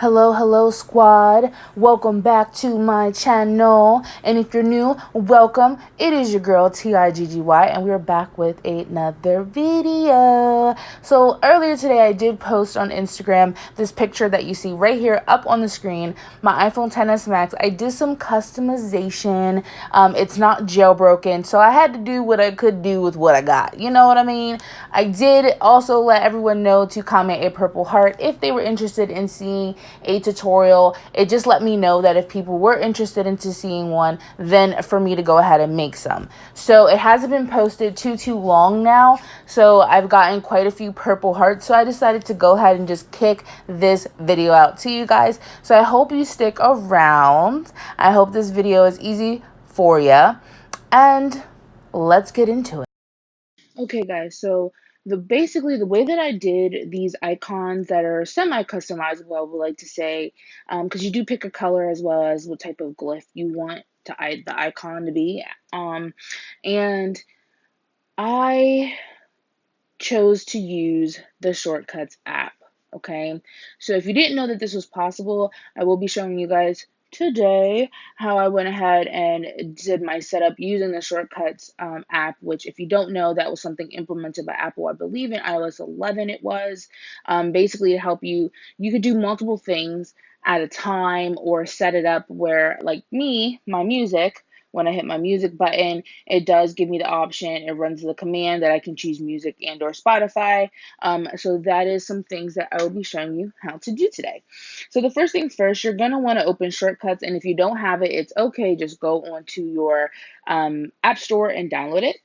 Hello, squad. Welcome back to my channel. And if you're new, welcome. It is your girl, Tigggy, and we're back with another video. So earlier today, I did post on Instagram this picture that you see right here up on the screen, my iPhone XS Max. I did some customization. It's not jailbroken, so I had to do what I could do with what I got. You know what I mean? I did also let everyone know to comment a purple heart if they were interested in seeing a tutorial. It just let me know that if people were interested into seeing one, then for me to go ahead and make some. So it hasn't been posted too long now, so I've gotten quite a few purple hearts, so I decided to go ahead and just kick this video out to you guys. So I hope you stick around. I hope this video is easy for you, and let's get into it. Okay, guys, so basically the way that I did these icons that are semi-customizable, I would like to say, because you do pick a color as well as what type of glyph you want the icon to be. And I chose to use the Shortcuts app. Okay, so if you didn't know that this was possible, I will be showing you guys today how I went ahead and did my setup using the Shortcuts app, which, if you don't know, that was something implemented by Apple, I believe in iOS 11 it was. Basically to help you could do multiple things at a time, or set it up where, like me, my music, when I hit my music button, it does give me the option. It runs the command that I can choose music and or Spotify. So that is some things that I will be showing you how to do today. So the first things first, you're going to want to open Shortcuts. And if you don't have it, it's okay. Just go onto your app store and download it.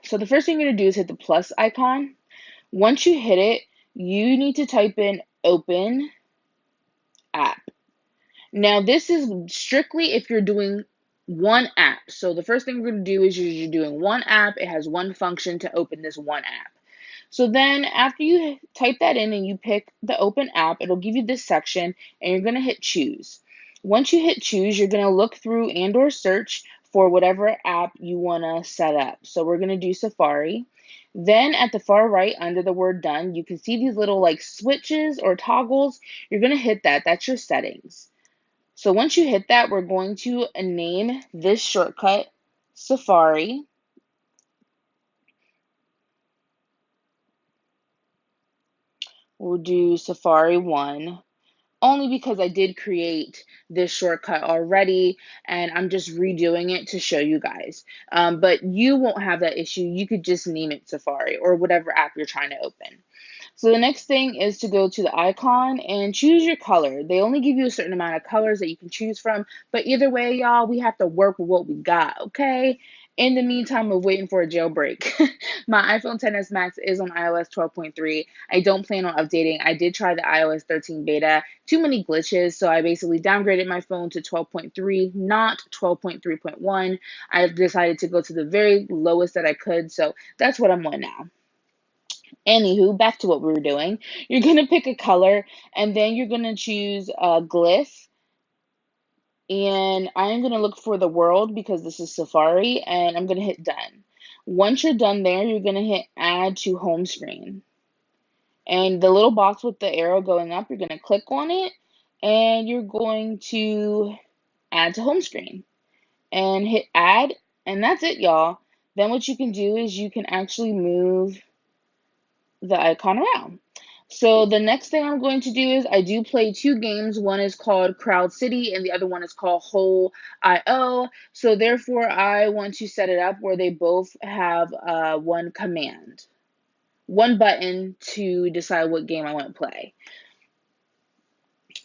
So the first thing you're going to do is hit the plus icon. Once you hit it, you need to type in open app. Now, this is strictly if you're doing one app. So the first thing we're going to do is you're doing one app. It has one function to open this one app. So then after you type that in and you pick the open app, it'll give you this section and you're going to hit choose. Once you hit choose, you're going to look through and or search for whatever app you want to set up. So we're going to do Safari. Then at the far right under the word done, you can see these little like switches or toggles. You're going to hit that. That's your settings. So once you hit that, we're going to name this shortcut Safari. We'll do Safari 1, only because I did create this shortcut already and I'm just redoing it to show you guys. But you won't have that issue. You could just name it Safari or whatever app you're trying to open. So the next thing is to go to the icon and choose your color. They only give you a certain amount of colors that you can choose from, but either way, y'all, we have to work with what we got, okay? In the meantime, we're waiting for a jailbreak. My iPhone XS Max is on iOS 12.3. I don't plan on updating. I did try the iOS 13 beta. Too many glitches, so I basically downgraded my phone to 12.3, not 12.3.1. I decided to go to the very lowest that I could, so that's what I'm on now. Anywho, back to what we were doing. You're going to pick a color and then you're going to choose a glyph. And I'm going to look for the world because this is Safari, and I'm going to hit done. Once you're done there, you're going to hit add to home screen. And the little box with the arrow going up, you're going to click on it and you're going to add to home screen and hit add. And that's it, y'all. Then what you can do is you can actually move the icon around. So the next thing I'm going to do is I do play two games. One is called Crowd City and the other one is called Whole IO. So therefore I want to set it up where they both have one command, one button to decide what game I want to play.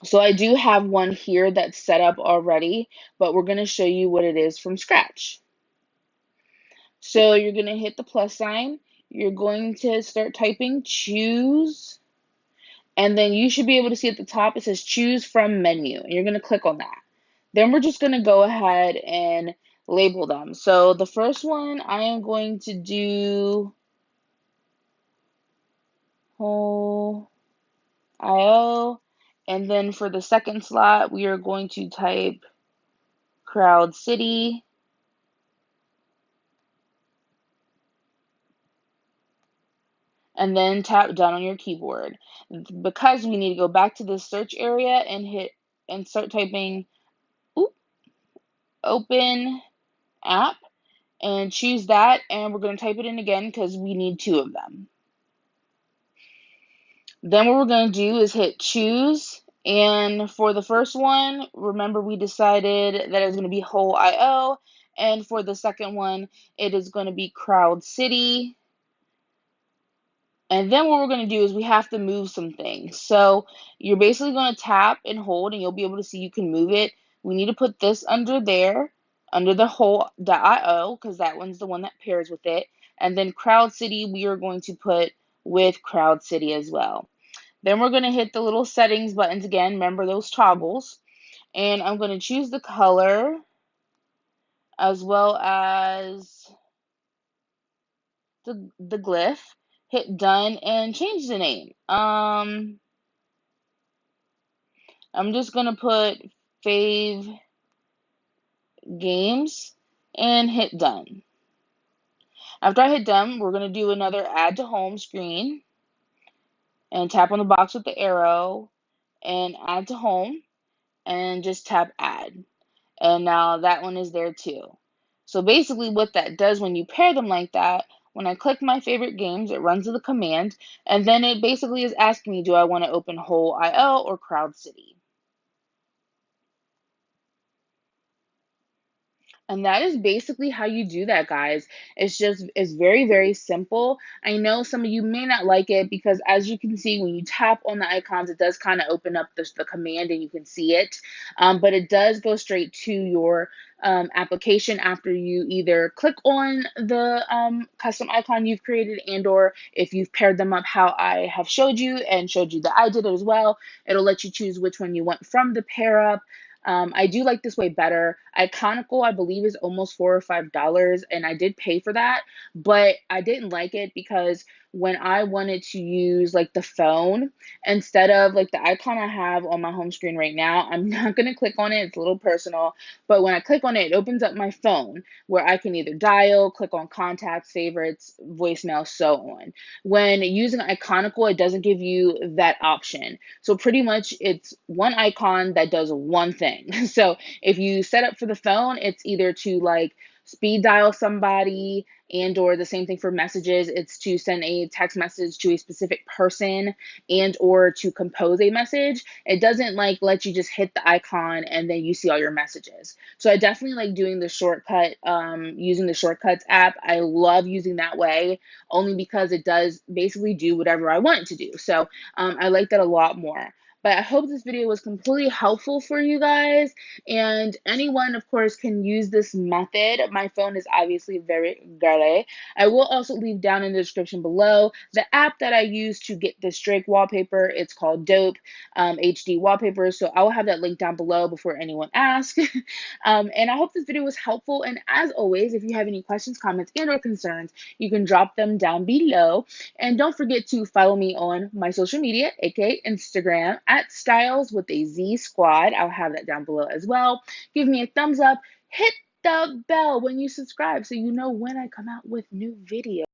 So I do have one here that's set up already, but we're going to show you what it is from scratch. So you're going to hit the plus sign. You're going to start typing choose. And then you should be able to see at the top, it says choose from menu. And you're going to click on that. Then we're just going to go ahead and label them. So the first one, I am going to do whole IO. And then for the second slot, we are going to type Crowd City. and then tap done on your keyboard. Because we need to go back to the search area and start typing open app and choose that, and we're going to type it in again because we need two of them. Then what we're going to do is hit choose, and for the first one, remember we decided that it was going to be whole IO, and for the second one, it is going to be Crowd City. And then what we're going to do is we have to move some things. So you're basically going to tap and hold, and you'll be able to see you can move it. We need to put this under there, under the whole.io, because that one's the one that pairs with it. And then Crowd City, we are going to put with Crowd City as well. Then we're going to hit the little settings buttons again. Remember those toggles. And I'm going to choose the color as well as the glyph. Hit done and change the name. I'm just going to put fave games and hit done. After I hit done, we're going to do another add to home screen and tap on the box with the arrow and add to home and just tap add. And now that one is there too. So basically what that does when you pair them like that, when I click my favorite games, it runs the command, and then it basically is asking me, do I want to open whole IO or Crowd City? And that is basically how you do that, guys. It's very, very simple. I know some of you may not like it because as you can see, when you tap on the icons, it does kind of open up the command and you can see it. But it does go straight to your application after you either click on the custom icon you've created, and or if you've paired them up how I have showed you and showed you that I did it as well, it'll let you choose which one you want from the pair up. I do like this way better. Iconical, I believe, is almost $4 or $5, and I did pay for that, but I didn't like it because when I wanted to use like the phone instead of like the icon I have on my home screen right now, I'm not going to click on it. It's a little personal, but when I click on it, it opens up my phone where I can either dial, click on contacts, favorites, voicemail, so on. When using Iconical, it doesn't give you that option. So pretty much it's one icon that does one thing. So if you set up for the phone, it's either to like speed dial somebody, and or the same thing for messages, it's to send a text message to a specific person and or to compose a message. It doesn't like let you just hit the icon and then you see all your messages. So I definitely like doing the shortcut, using the shortcuts app. I love using that way only because it does basically do whatever I want it to do. So I like that a lot more. But I hope this video was completely helpful for you guys. And anyone, of course, can use this method. My phone is obviously very gale. I will also leave down in the description below the app that I use to get this Drake wallpaper. It's called Dope HD Wallpaper. So I will have that link down below before anyone asks. And I hope this video was helpful. And as always, if you have any questions, comments, and or concerns, you can drop them down below. And don't forget to follow me on my social media, aka Instagram, at Styles with a Z Squad. I'll have that down below as well. Give me a thumbs up. Hit the bell when you subscribe so you know when I come out with new videos.